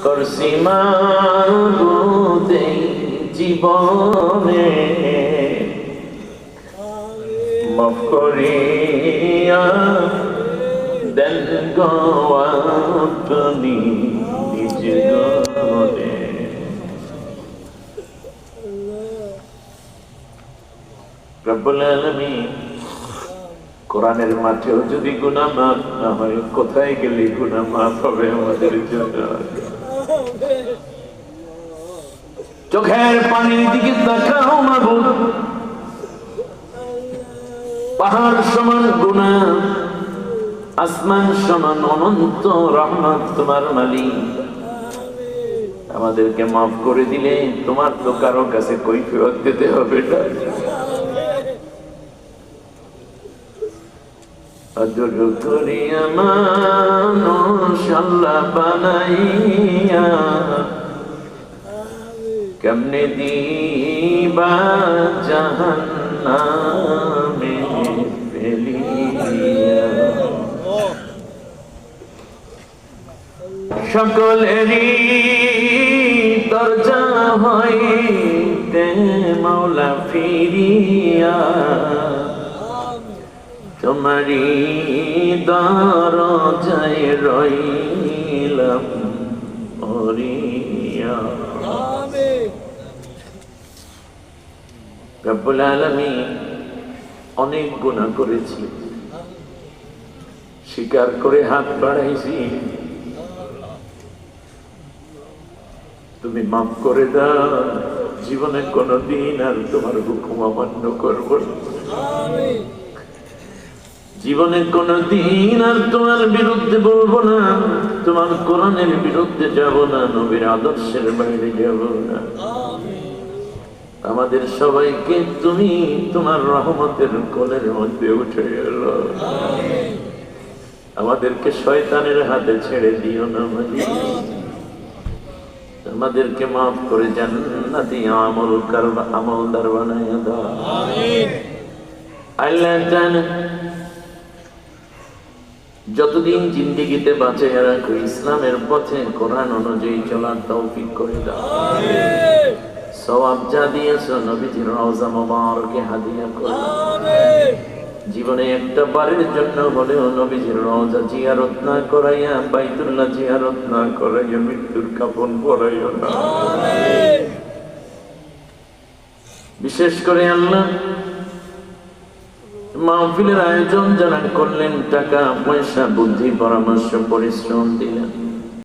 করছি মাবুদ এই জীবনে মাফ করিয়া দেন গো আপনি নিজ গুণে। রব্বুল আলামিন কোরআনের মাঠেও যদি গুনাহ মাফ না হয়, কোথায় গেলে গুনাহ মাফ হবে আমাদের জন্য? চোখের পানির দিকে তাকাও মাবুদ, পাহাড় সমান গুনাহ, আসমান সমান অনন্ত রহমত তোমার মালিক। আমাদেরকে মাফ করে দিলে তোমার তো কারো কাছে কৈফিয়ত দিতে হবে না। আদর করিয়া মানুষ আল্লাহ বানাইয়া কেমনে দিবা জাহান্নামে ফেলিয়া। সকলেরই দরজা হইতে মাওলা ফিরিয়া তোমারি দরজায় রইলাম ওরিয়া। রব্বুল আলামিন অনেক গুনাহ করেছি, স্বীকার করে হাত বাড়াইছি, তুমি মাফ করে দাও। জীবনে কোনদিন আর তোমার হুকুম অমান্য করব না, জীবনে কোনদিন আর তোমার বিরুদ্ধে বলবো না, তোমার কোরআনের বিরুদ্ধে যাব না, নবীর আদর্শের বাইরে যাব না। আমাদের সবাইকে তুমি তোমার রহমতের কোলের মধ্যে উঠে গেল, আমাদেরকে শয়তানের হাতে ছেড়ে দিও না মালিক। আমাদেরকে মাফ করে জান্নাতি আমলদার বানাইয়া দাও। আল্লাহ জানে যতদিন জিন্দেগিতে বাঁচে রাখো ইসলামের পথে কোরআন অনুযায়ী চলার তৌফিক করে দাও। সওয়াব যা দিয়েছো নবীজির রওজা মুবারকে হাদিয়া করো। জীবনে একটা বারের জন্য হলেও নবীজির রওজা জিয়ারত না করাইয়া, বাইতুল্লাহ জিয়ারত না করাইয়া মৃত্যুর কাফন পরাইও না। বিশেষ করে আল্লাহ মাহফিলের আয়োজন যারা করলেন, টাকা পয়সা বুদ্ধি পরামর্শ পরিশ্রম দিলেন,